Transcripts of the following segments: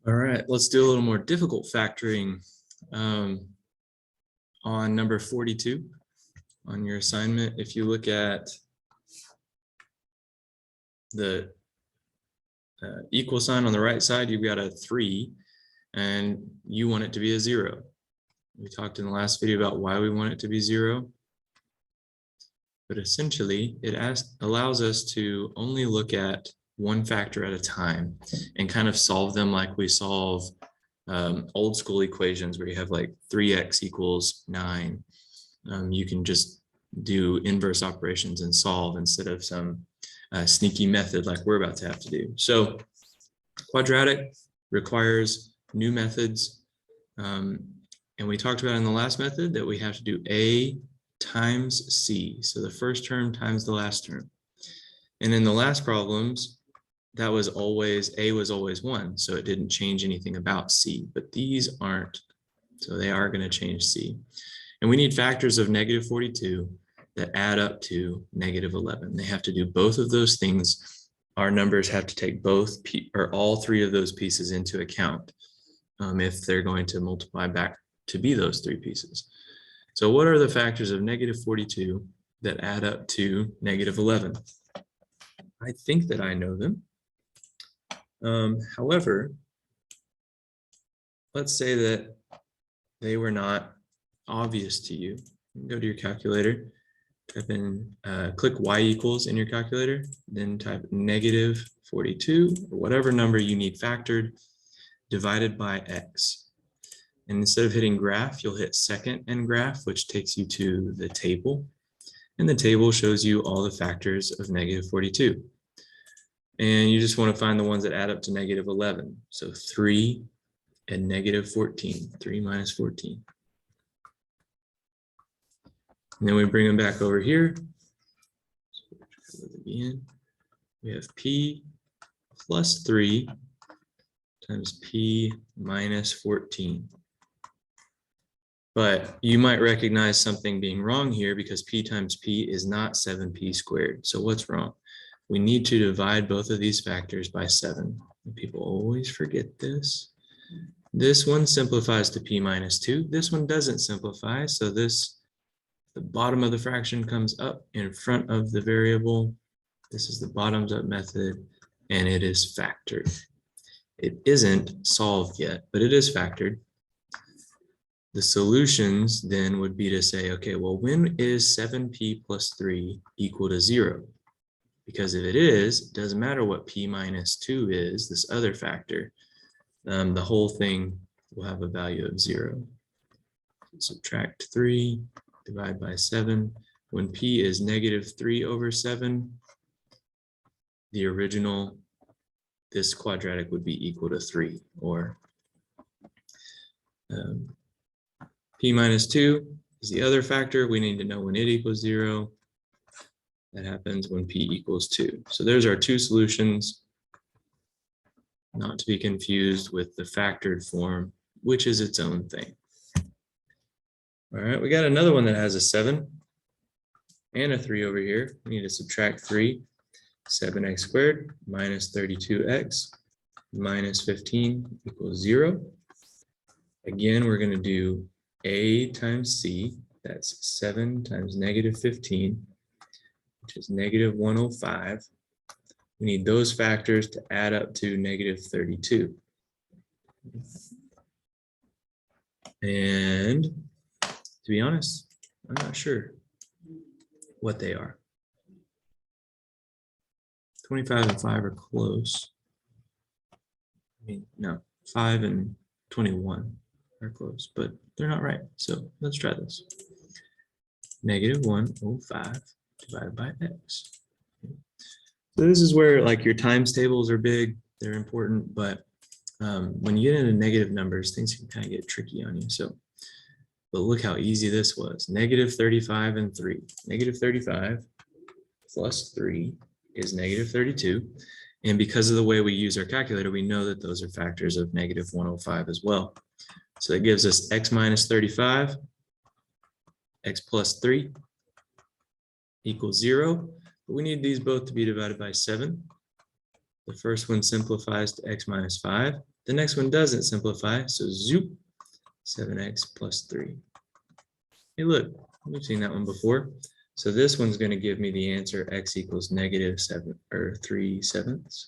All right, let's do a little more difficult factoring on number 42 on your assignment. If you look at the equal sign on the right side, you've got a 3 and you want it to be a 0. We talked in the last video about why we want it to be 0. But essentially, it allows us to only look at one factor at a time and kind of solve them like we solve old school equations where you have like 3x equals 9. You can just do inverse operations and solve instead of some sneaky method like we're about to have to do. So quadratic requires new methods. And we talked about in the last method that we have to do A times C. So the first term times the last term. And in the last problems, that was always, A was always 1. So it didn't change anything about C, but these aren't. So they are going to change C. And we need factors of negative 42 that add up to negative 11. They have to do both of those things. Our numbers have to take both or all 3 of those pieces into account if they're going to multiply back to be those 3 pieces. So what are the factors of negative 42 that add up to negative 11? I think that I know them. However, let's say that they were not obvious to you. Go to your calculator, type in, click y equals in your calculator, then type negative 42, or whatever number you need factored, divided by x. And instead of hitting graph, you'll hit second and graph, which takes you to the table. And the table shows you all the factors of negative 42. And you just want to find the ones that add up to negative 11. So 3 and negative 14, 3 minus 14. And then we bring them back over here. So again, we have P plus 3 times P minus 14. But you might recognize something being wrong here because P times P is not 7P squared. So what's wrong? We need to divide both of these factors by 7. People always forget this. This one simplifies to P minus 2. This one doesn't simplify. So the bottom of the fraction comes up in front of the variable. This is the bottoms up method, and it is factored. It isn't solved yet, but it is factored. The solutions then would be to say, okay, well, when is 7P plus 3 equal to 0? Because if it is, it doesn't matter what P minus 2 is, this other factor, the whole thing will have a value of 0. Subtract 3, divide by 7. When P is negative 3 over 7, the original, this quadratic would be equal to 3, or P minus 2 is the other factor. We need to know when it equals 0. That happens when P equals 2. So there's our 2 solutions, not to be confused with the factored form, which is its own thing. All right, we got another one that has a 7 and a 3 over here. We need to subtract 3. 7x squared minus 32x minus 15 equals 0. Again, we're going to do A times C. That's 7 times negative 15, which is negative 105. We need those factors to add up to negative 32. And to be honest, I'm not sure what they are. 25 and 5 are close. I mean, no, 5 and 21 are close, but they're not right. So let's try this. Negative 105 divided by x. So this is where like your times tables are big, they're important, but when you get into negative numbers, things can kind of get tricky on you. So, but look how easy this was. Negative 35 and 3. Negative 35 plus 3 is negative 32. And because of the way we use our calculator, we know that those are factors of negative 105 as well. So that gives us x minus 35, x plus 3 equals 0. But we need these both to be divided by 7. The first one simplifies to x minus 5. The next one doesn't simplify, so zoop, 7x plus 3. Hey, look, we've seen that one before. So this one's going to give me the answer x equals negative 3/7.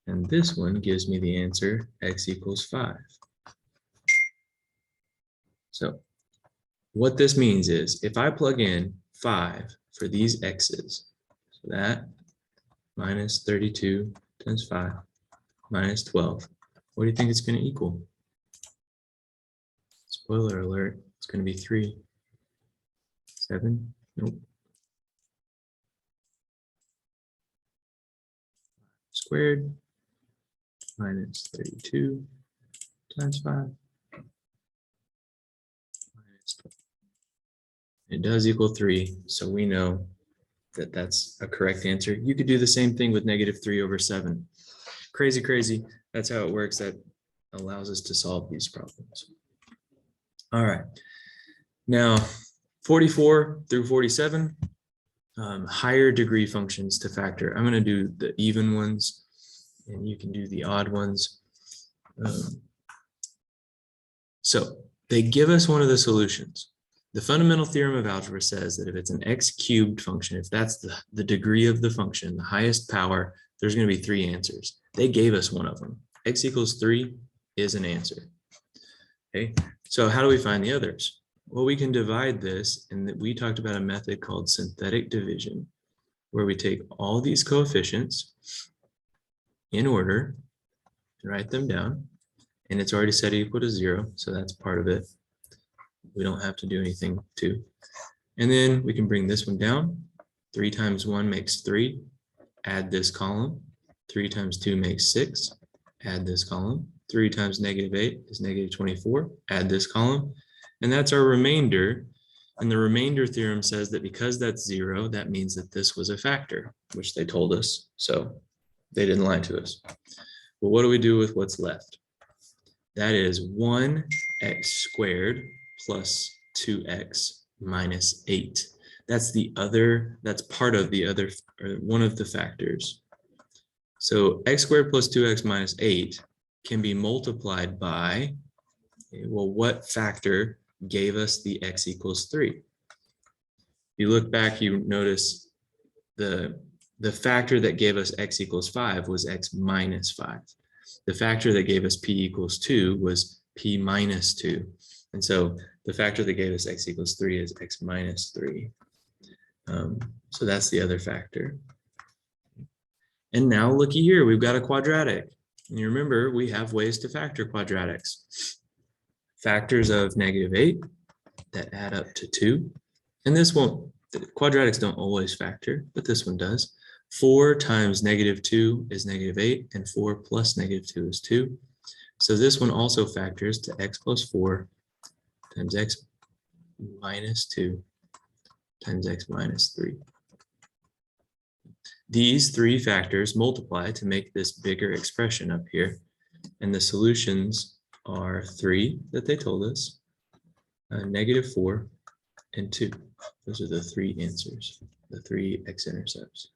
And this one gives me the answer x equals 5. So what this means is if I plug in 5 for these x's, so that minus 32 times 5 minus 12, what do you think it's going to equal? Spoiler alert, it's going to be 3. 7? Nope. Squared minus 32 times 5 minus 12. It does equal 3, so we know that that's a correct answer. You could do the same thing with negative 3/7. Crazy, crazy. That's how it works. That allows us to solve these problems. All right. Now, 44 through 47, higher degree functions to factor. I'm going to do the even ones, and you can do the odd ones. So they give us one of the solutions. The fundamental theorem of algebra says that if it's an x cubed function, if that's the degree of the function, the highest power, there's going to be 3 answers. They gave us one of them. X equals 3 is an answer. Okay, so how do we find the others? Well, we can divide this, and we talked about a method called synthetic division, where we take all these coefficients in order and write them down, and it's already set equal to 0, so that's part of it. We don't have to do anything to. And then we can bring this one down. 3 times 1 makes 3. Add this column. 3 times 2 makes 6. Add this column. 3 times negative 8 is negative 24. Add this column. And that's our remainder. And the remainder theorem says that because that's 0, that means that this was a factor, which they told us. So they didn't lie to us. Well, what do we do with what's left? That is 1x squared plus 2x minus 8. That's the other, that's part of the other, or one of the factors. So x squared plus 2x minus 8 can be multiplied by, well, what factor gave us the x equals 3? You look back, you notice the factor that gave us x equals 5 was x minus 5. The factor that gave us p equals 2 was p minus 2. And so the factor that gave us x equals 3 is x minus 3. So that's the other factor. And now looky here, we've got a quadratic. And you remember, we have ways to factor quadratics. Factors of negative 8 that add up to 2. And this won't, quadratics don't always factor, but this one does. 4 times negative 2 is negative 8, and 4 plus negative 2 is 2. So this one also factors to x plus 4 times x minus 2 times x minus 3. These 3 factors multiply to make this bigger expression up here. And the solutions are 3 that they told us, negative 4, and 2. Those are the 3 answers, the 3 x-intercepts.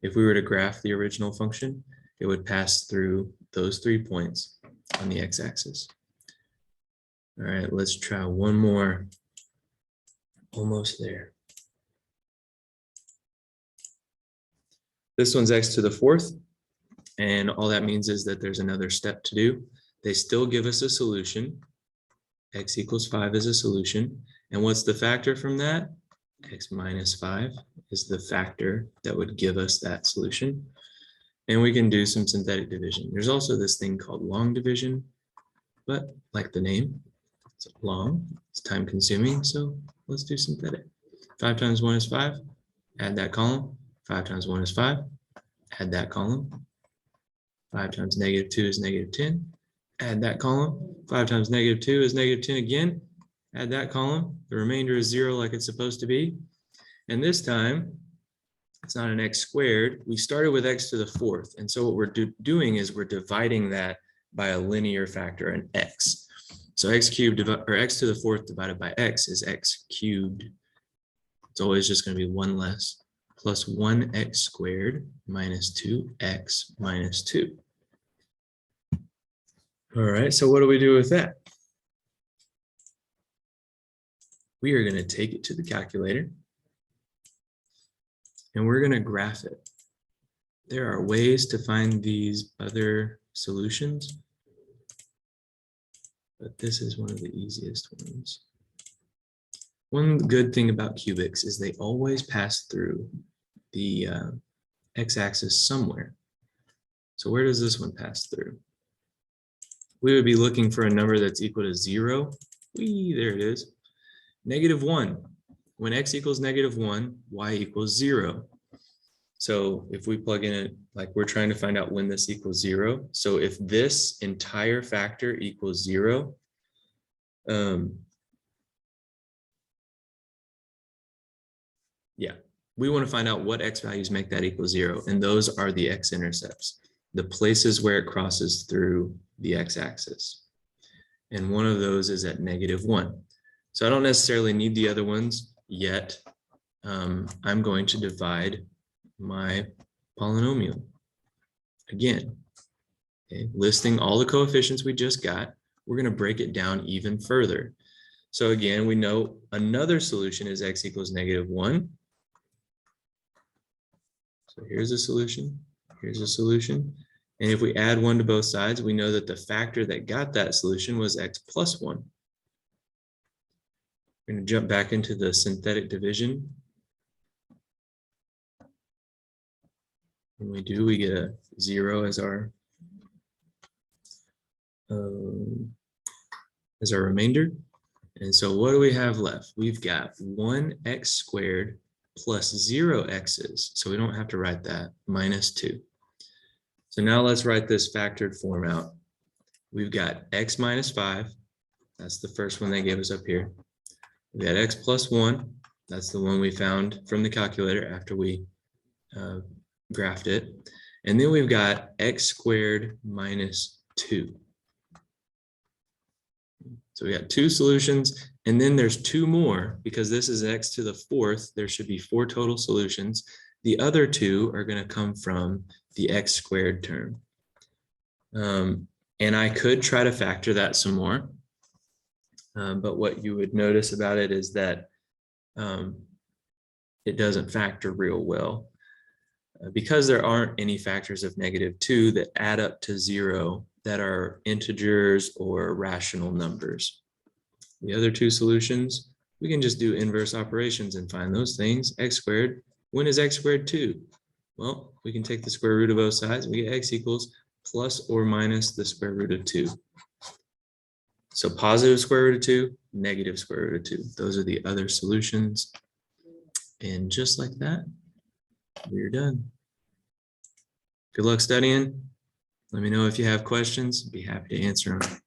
If we were to graph the original function, it would pass through those 3 points on the x-axis. All right, let's try one more. Almost there. This one's x to the 4th, and all that means is that there's another step to do. They still give us a solution. X equals 5 is a solution. And what's the factor from that? X minus 5 is the factor that would give us that solution. And we can do some synthetic division. There's also this thing called long division, but like the name, it's long, it's time consuming, so let's do synthetic. 5 times 1 is 5, add that column. 5 times 1 is 5, add that column. 5 times negative 2 is negative 10, add that column. 5 times negative 2 is negative 10 again, add that column. The remainder is 0 like it's supposed to be. And this time, it's not an x squared. We started with x to the 4th. And so what we're doing is we're dividing that by a linear factor, an x. So x cubed, or x to the 4th divided by x is x cubed. It's always just going to be 1 less. plus 1x squared minus 2x minus 2. All right, so what do we do with that? We are going to take it to the calculator and we're going to graph it. There are ways to find these other solutions, but this is one of the easiest ones. One good thing about cubics is they always pass through the x-axis somewhere. So where does this one pass through? We would be looking for a number that's equal to 0. There it is. -1. When x equals -1, y equals 0. So if we plug in it, like we're trying to find out when this equals 0. So if this entire factor equals 0, yeah, we want to find out what x values make that equal 0. And those are the x-intercepts, the places where it crosses through the x-axis. And one of those is at -1. So I don't necessarily need the other ones yet. I'm going to divide my polynomial again. Okay, listing all the coefficients we just got, we're going to break it down even further. So again, we know another solution is x equals -1. So here's a solution, here's a solution. And if we add 1 to both sides, we know that the factor that got that solution was x plus 1. We're going to jump back into the synthetic division. When we do, we get a 0 as our remainder. And so what do we have left? We've got 1x squared plus 0 x's. So we don't have to write that, minus 2. So now let's write this factored form out. We've got x minus 5. That's the first one they gave us up here. We got x plus 1. That's the one we found from the calculator after we graphed it. And then we've got x squared minus 2. So we got 2 solutions, and then there's 2 more because this is x to the 4th. There should be 4 total solutions. The other 2 are going to come from the x squared term. And I could try to factor that some more. But what you would notice about it is that it doesn't factor real well. Because there aren't any factors of -2 that add up to 0 that are integers or rational numbers. The other 2 solutions, we can just do inverse operations and find those things. X squared, when is x squared 2? Well, we can take the square root of both sides. We get x equals plus or minus the square root of 2. So positive square root of 2, negative square root of 2. Those are the other solutions. And just like that, we're done. Good luck studying. Let me know if you have questions. I'd be happy to answer them.